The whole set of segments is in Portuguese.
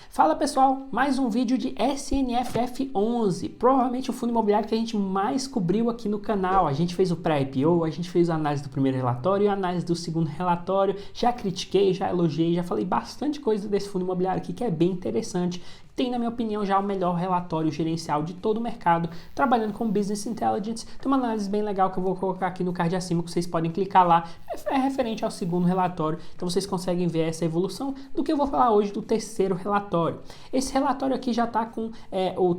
Fala pessoal, mais um vídeo de SNFF11, provavelmente o fundo imobiliário que a gente mais cobriu aqui no canal. A gente fez o pré-IPO, a gente fez a análise do primeiro relatório e a análise do segundo relatório, já critiquei, já elogiei, já falei bastante coisa desse fundo imobiliário aqui que é bem interessante. Tem, na minha opinião, já o melhor relatório gerencial de todo o mercado, trabalhando com Business Intelligence. Tem uma análise bem legal que eu vou colocar aqui no card acima, que vocês podem clicar lá. É referente ao segundo relatório, então vocês conseguem ver essa evolução do que eu vou falar hoje do terceiro relatório. Esse relatório aqui já está com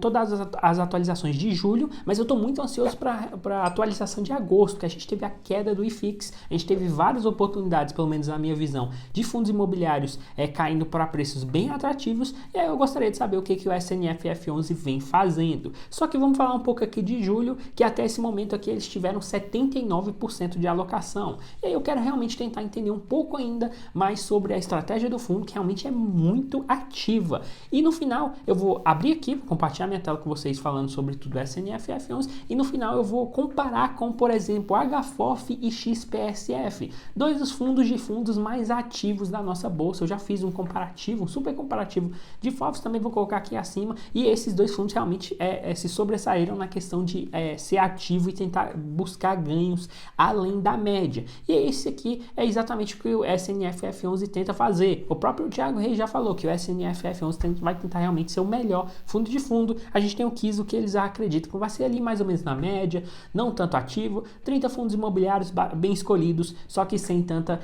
todas as atualizações de julho, mas eu estou muito ansioso para a atualização de agosto, que a gente teve a queda do IFIX, a gente teve várias oportunidades, pelo menos na minha visão, de fundos imobiliários caindo para preços bem atrativos, e aí eu gostaria de saber o que o SNFF11 vem fazendo. Só que vamos falar um pouco aqui de julho, que até esse momento aqui eles tiveram 79% de alocação. E aí eu quero realmente tentar entender um pouco ainda mais sobre a estratégia do fundo, que realmente é muito ativa. E no final eu vou abrir aqui, vou compartilhar minha tela com vocês falando sobre tudo SNFF11, e no final eu vou comparar com, por exemplo, HFOF e XPSF, dois dos fundos mais ativos da nossa bolsa. Eu já fiz um comparativo, um super comparativo de FOFs, também vou colocar aqui acima, e esses dois fundos realmente se sobressaíram na questão de ser ativo e tentar buscar ganhos além da média. E esse aqui é exatamente o que o SNFF11 tenta fazer. O próprio Thiago Reis já falou que o SNFF11 vai tentar realmente ser o melhor fundo de fundo. A gente tem o KISS, o que eles acreditam que vai ser ali mais ou menos na média, não tanto ativo, 30 fundos imobiliários bem escolhidos, só que sem tanta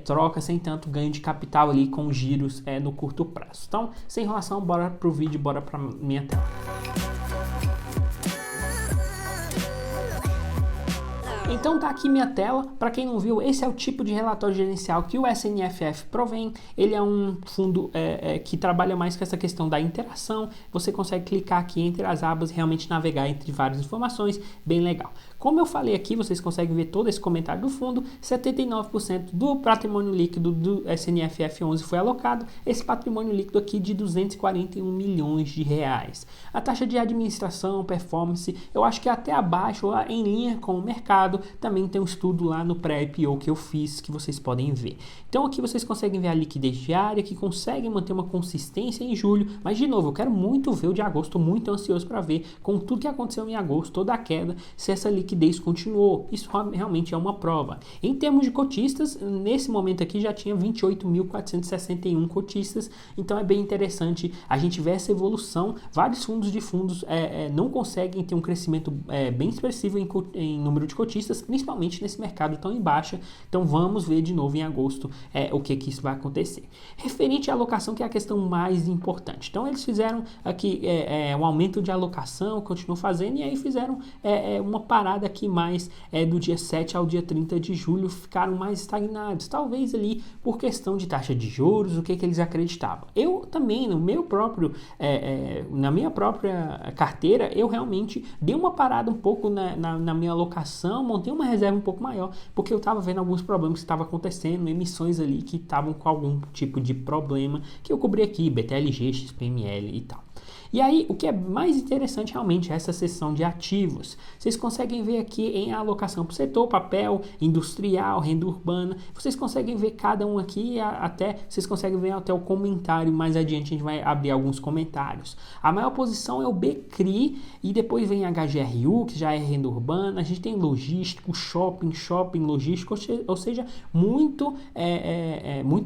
troca, sem tanto ganho de capital ali com giros no curto prazo. Então, sem enrolação, bora pro vídeo, bora pra minha tela. Então tá aqui minha tela. Para quem não viu, esse é o tipo de relatório gerencial que o SNFF provém. Ele é um fundo que trabalha mais com essa questão da interação. Você consegue clicar aqui entre as abas e realmente navegar entre várias informações, bem legal. Como eu falei aqui, vocês conseguem ver todo esse comentário do fundo. 79% do patrimônio líquido do SNFF11 foi alocado. Esse patrimônio líquido aqui de 241 milhões de reais. A taxa de administração, performance, eu acho que é até abaixo, lá em linha com o mercado. Também tem um estudo lá no pré-IPO que eu fiz, que vocês podem ver. Então aqui vocês conseguem ver a liquidez diária, que consegue manter uma consistência em julho. Mas de novo, eu quero muito ver o de agosto, muito ansioso para ver com tudo que aconteceu em agosto, toda a queda, se essa liquidez continuou. Isso realmente é uma prova. Em termos de cotistas, nesse momento aqui já tinha 28.461 cotistas, então é bem interessante a gente ver essa evolução. Vários fundos não conseguem ter um crescimento bem expressivo em número de cotistas, principalmente nesse mercado tão em baixa. Então vamos ver de novo em agosto o que isso vai acontecer. Referente à alocação, que é a questão mais importante. Então eles fizeram aqui um aumento de alocação, continuam fazendo, e aí fizeram uma parada aqui mais do dia 7 ao dia 30 de julho, ficaram mais estagnados, talvez ali por questão de taxa de juros, o que eles acreditavam. Eu também, na minha própria carteira, eu realmente dei uma parada um pouco na minha alocação, montei uma reserva um pouco maior, porque eu estava vendo alguns problemas que estavam acontecendo, emissões ali que estavam com algum tipo de problema, que eu cobri aqui, BTLG, XPML e tal. E aí, o que é mais interessante realmente é essa seção de ativos. Vocês conseguem ver aqui em alocação por setor, papel, industrial, renda urbana. Vocês conseguem ver cada um aqui, vocês conseguem ver até o comentário. Mais adiante a gente vai abrir alguns comentários. A maior posição é o BCRI, e depois vem HGRU, que já é renda urbana. A gente tem logístico, shopping, logístico, ou seja, muito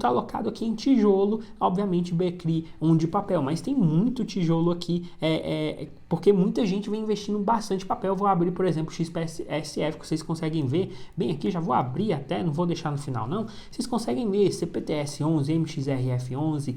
alocado aqui em tijolo. Obviamente BCRI, um de papel, mas tem muito tijolo aqui, porque muita gente vem investindo bastante papel. Eu vou abrir, por exemplo, o XPSF, que vocês conseguem ver bem aqui, já vou abrir até, não vou deixar no final não, vocês conseguem ver CPTS 11, MXRF 11,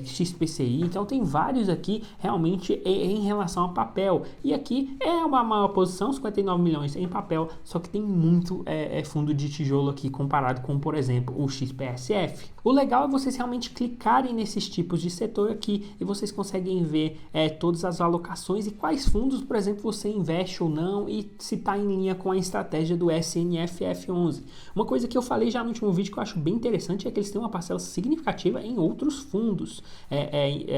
XPCI, então tem vários aqui realmente em relação a papel, e aqui é uma maior posição, 59 milhões em papel, só que tem muito fundo de tijolo aqui comparado com, por exemplo, o XPSF. O legal é vocês realmente clicarem nesses tipos de setor aqui, e vocês conseguem ver todas as alocações ações e quais fundos, por exemplo, você investe ou não e se está em linha com a estratégia do SNFF11. Uma coisa que eu falei já no último vídeo que eu acho bem interessante é que eles têm uma parcela significativa em outros fundos,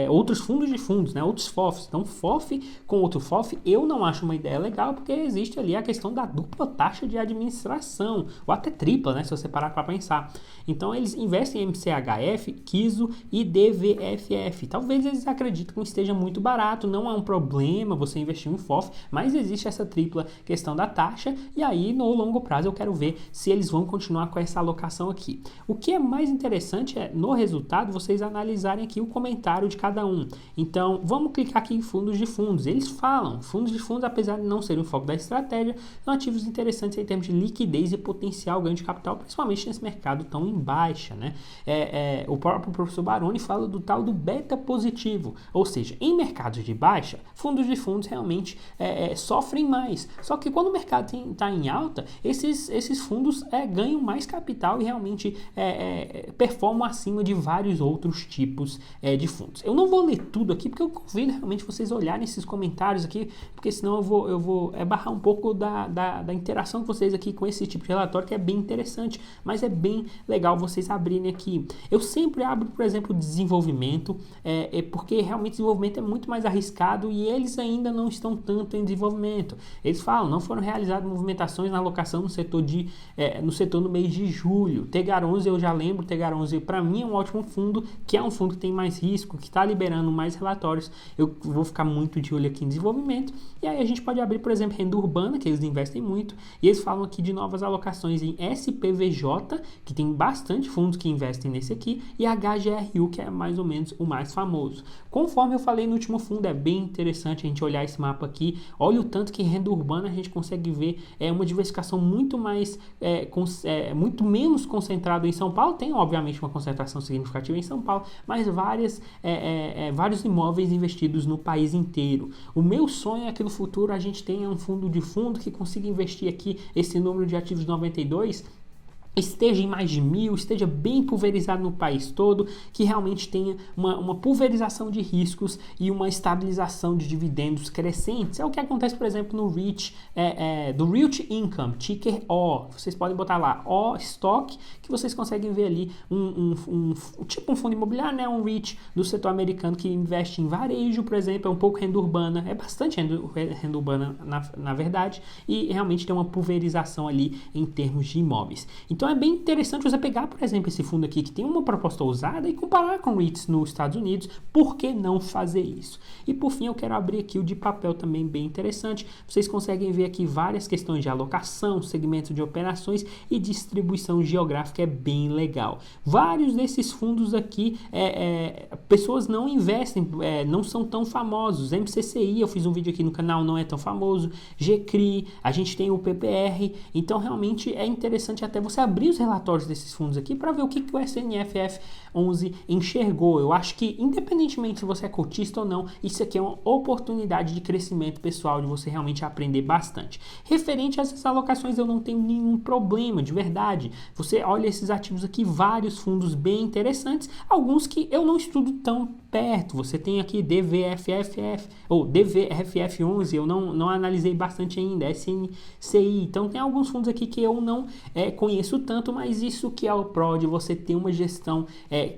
outros fundos de fundos, né? Outros FOFs. Então, FOF com outro FOF eu não acho uma ideia legal porque existe ali a questão da dupla taxa de administração, ou até tripla, né? Se você parar para pensar. Então, eles investem em MCHF, KISO e DVFF. Talvez eles acreditem que esteja muito barato, não é um problema você investir em FOF, mas existe essa tripla questão da taxa e aí no longo prazo eu quero ver se eles vão continuar com essa alocação aqui. O que é mais interessante é no resultado vocês analisarem aqui o comentário de cada um. Então vamos clicar aqui em fundos de fundos. Eles falam, fundos de fundos, apesar de não serem o foco da estratégia, são ativos interessantes em termos de liquidez e potencial ganho de capital, principalmente nesse mercado tão em baixa, né? O próprio professor Baroni fala do tal do beta positivo, ou seja, em mercados de baixa, fundos de fundos realmente sofrem mais. Só que quando o mercado está em alta, esses fundos ganham mais capital e realmente performam acima de vários outros tipos de fundos. Eu não vou ler tudo aqui porque eu convido realmente vocês olharem esses comentários aqui, porque senão eu vou barrar um pouco da interação de vocês aqui com esse tipo de relatório, que é bem interessante, mas é bem legal vocês abrirem aqui. Eu sempre abro, por exemplo, desenvolvimento, porque realmente desenvolvimento é muito mais arriscado e eles ainda não estão tanto em desenvolvimento. Eles falam, não foram realizadas movimentações na alocação no setor no mês de julho. Tegar 11 eu já lembro, Tegar 11 para mim é um ótimo fundo, que é um fundo que tem mais risco, que está liberando mais relatórios. Eu vou ficar muito de olho aqui em desenvolvimento. E aí a gente pode abrir, por exemplo, renda urbana, que eles investem muito, e eles falam aqui de novas alocações em SPVJ, que tem bastante fundos que investem nesse aqui, e HGRU, que é mais ou menos o mais famoso. Conforme eu falei no último fundo, é bem interessante a gente olhar esse mapa aqui. Olha o tanto que renda urbana a gente consegue ver uma diversificação muito mais, muito menos concentrada em São Paulo. Tem, obviamente, uma concentração significativa em São Paulo, mas vários imóveis investidos no país inteiro. O meu sonho é que no futuro a gente tenha um fundo de fundo que consiga investir aqui esse número de ativos 92, esteja em mais de 1000, esteja bem pulverizado no país todo, que realmente tenha uma pulverização de riscos e uma estabilização de dividendos crescentes. É o que acontece, por exemplo, no REIT, do REIT Income, ticker O. Vocês podem botar lá O Stock, que vocês conseguem ver ali tipo um fundo imobiliário, né? Um REIT do setor americano que investe em varejo, por exemplo, é um pouco renda urbana, é bastante renda urbana na verdade, e realmente tem uma pulverização ali em termos de imóveis. Então é bem interessante você pegar, por exemplo, esse fundo aqui que tem uma proposta ousada e comparar com REITs nos Estados Unidos. Por que não fazer isso? E por fim eu quero abrir aqui o de papel também bem interessante. Vocês conseguem ver aqui várias questões de alocação, segmento de operações e distribuição geográfica, é bem legal. Vários desses fundos aqui, pessoas não investem, não são tão famosos. MCCI, eu fiz um vídeo aqui no canal, não é tão famoso. GCRI, a gente tem o PPR, então realmente é interessante até você abrir os relatórios desses fundos aqui para ver o que o SNFF11 enxergou. Eu acho que, independentemente se você é cotista ou não, isso aqui é uma oportunidade de crescimento pessoal, de você realmente aprender bastante. Referente a essas alocações, eu não tenho nenhum problema, de verdade. Você olha esses ativos aqui, vários fundos bem interessantes, alguns que eu não estudo tão perto. Você tem aqui DVFF ou DVFF11, eu não analisei bastante ainda, SNCI. Então tem alguns fundos aqui que eu não conheço tanto, mas isso que é o pró de você ter uma gestão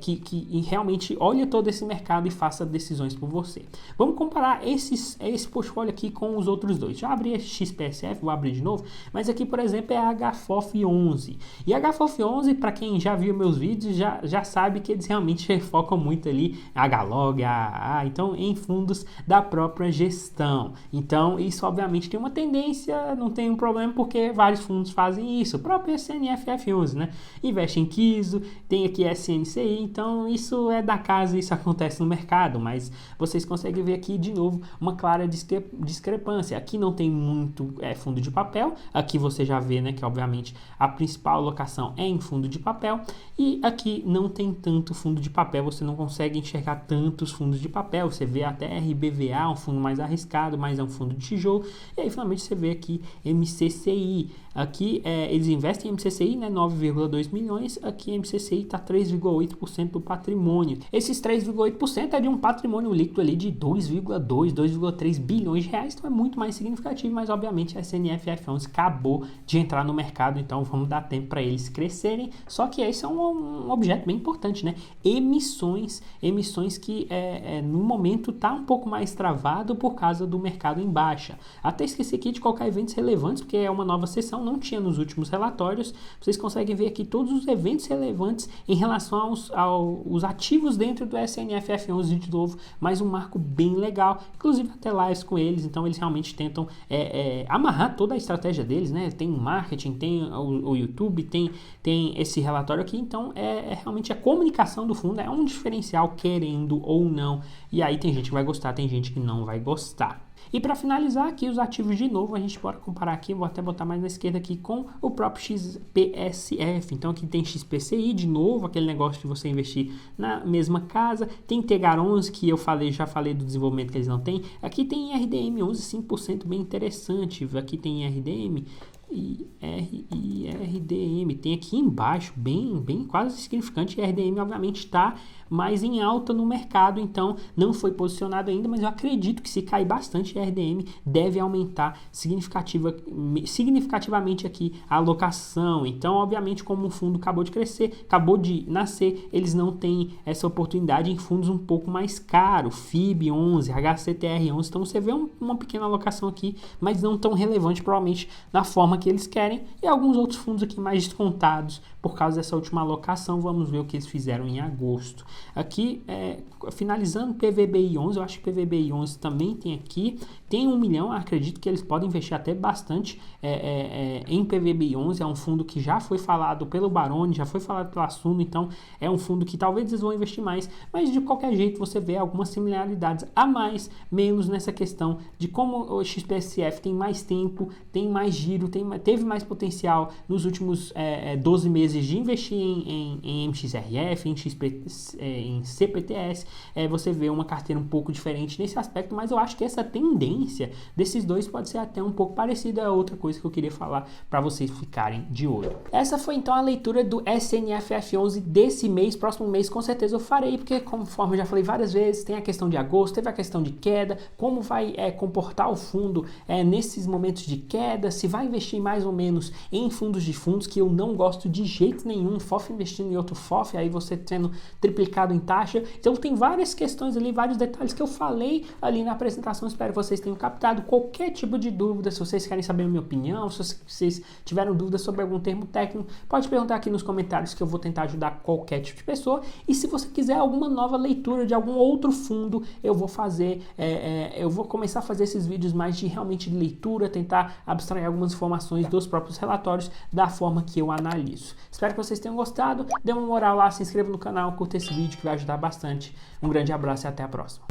que realmente olha todo esse mercado e faça decisões por você. Vamos comparar esse portfólio aqui com os outros dois. Já abri a XPSF, vou abrir de novo, mas aqui, por exemplo, é a HFOF11. E a HFOF11, para quem já viu meus vídeos, já sabe que eles realmente focam muito ali HLOG, AAA, então em fundos da própria gestão. Então isso obviamente tem uma tendência, não tem um problema porque vários fundos fazem isso. O próprio SNFF11, né? Investe em KISO, tem aqui SNCI, então isso é da casa, isso acontece no mercado, mas vocês conseguem ver aqui de novo uma clara discrepância. Aqui não tem muito fundo de papel, aqui você já vê, né, que obviamente a principal alocação é em fundo de papel, e aqui não tem tanto fundo de papel, você não consegue enxergar tantos fundos de papel. Você vê até RBVA, um fundo mais arriscado, mas é um fundo de tijolo, e aí finalmente você vê aqui MCCI. Aqui eles investem em MCCI, né, né, 9,2 milhões, aqui MCCI está 3,8% do patrimônio. Esses 3,8% é de um patrimônio líquido ali de 2,3 bilhões de reais, então é muito mais significativo, mas obviamente a SNFF11 acabou de entrar no mercado, então vamos dar tempo para eles crescerem, só que esse é um objeto bem importante, né? Emissões que no momento tá um pouco mais travado por causa do mercado em baixa. Até esqueci aqui de colocar eventos relevantes, porque é uma nova sessão, não tinha nos últimos relatórios. Vocês conseguem ver aqui todos os eventos relevantes em relação aos ativos dentro do SNFF11 de novo, mais um marco bem legal, inclusive até lives com eles, então eles realmente tentam amarrar toda a estratégia deles, né? Tem marketing, tem o YouTube, tem esse relatório aqui, então realmente a comunicação do fundo é um diferencial, querendo ou não, e aí tem gente que vai gostar, tem gente que não vai gostar. E para finalizar aqui os ativos de novo, a gente pode comparar aqui, vou até botar mais na esquerda aqui, com o próprio XPSF. Então aqui tem XPCI de novo, aquele negócio de você investir na mesma casa. Tem Tegar 11, que já falei do desenvolvimento que eles não têm. Aqui tem RDM 11, 5%, bem interessante. Aqui tem RDM e RDM, tem aqui embaixo, bem quase significante. RDM obviamente está mais em alta no mercado, então não foi posicionado ainda, mas eu acredito que se cair bastante RDM, deve aumentar significativamente aqui a alocação. Então, obviamente, como o fundo acabou de crescer, acabou de nascer, eles não têm essa oportunidade em fundos um pouco mais caros, FIB 11, HCTR 11, então você vê uma pequena alocação aqui, mas não tão relevante provavelmente na forma que eles querem, e alguns outros fundos aqui mais descontados por causa dessa última alocação. Vamos ver o que eles fizeram em agosto. Aqui, finalizando PVBI 11, eu acho que PVBI 11 também tem aqui, tem 1 milhão, acredito que eles podem investir até bastante em PVBI 11, é um fundo que já foi falado pelo Baroni, já foi falado pela Suno, então é um fundo que talvez eles vão investir mais, mas de qualquer jeito você vê algumas similaridades a mais, menos nessa questão de como o XPSF tem mais tempo, tem mais giro, teve mais potencial nos últimos 12 meses de investir em MXRF, em CPTS, você vê uma carteira um pouco diferente nesse aspecto, mas eu acho que essa tendência desses dois pode ser até um pouco parecida a outra coisa que eu queria falar para vocês ficarem de olho. Essa foi então a leitura do SNFF11 desse mês. Próximo mês com certeza eu farei, porque conforme eu já falei várias vezes, tem a questão de agosto, teve a questão de queda, como vai comportar o fundo nesses momentos de queda, se vai investir mais ou menos em fundos de fundos, que eu não gosto de jeito nenhum, FOF investindo em outro FOF, aí você sendo triplicado em taxa. Então tem várias questões ali, vários detalhes que eu falei ali na apresentação, espero que vocês tenham captado. Qualquer tipo de dúvida, se vocês querem saber a minha opinião, se vocês tiveram dúvidas sobre algum termo técnico, pode perguntar aqui nos comentários que eu vou tentar ajudar qualquer tipo de pessoa. E se você quiser alguma nova leitura de algum outro fundo, eu vou fazer, eu vou começar a fazer esses vídeos mais de realmente de leitura, tentar abstrair algumas informações dos próprios relatórios da forma que eu analiso. Espero que vocês tenham gostado, dê uma moral lá, se inscreva no canal, curta esse vídeo que vai ajudar bastante. Um grande abraço e até a próxima.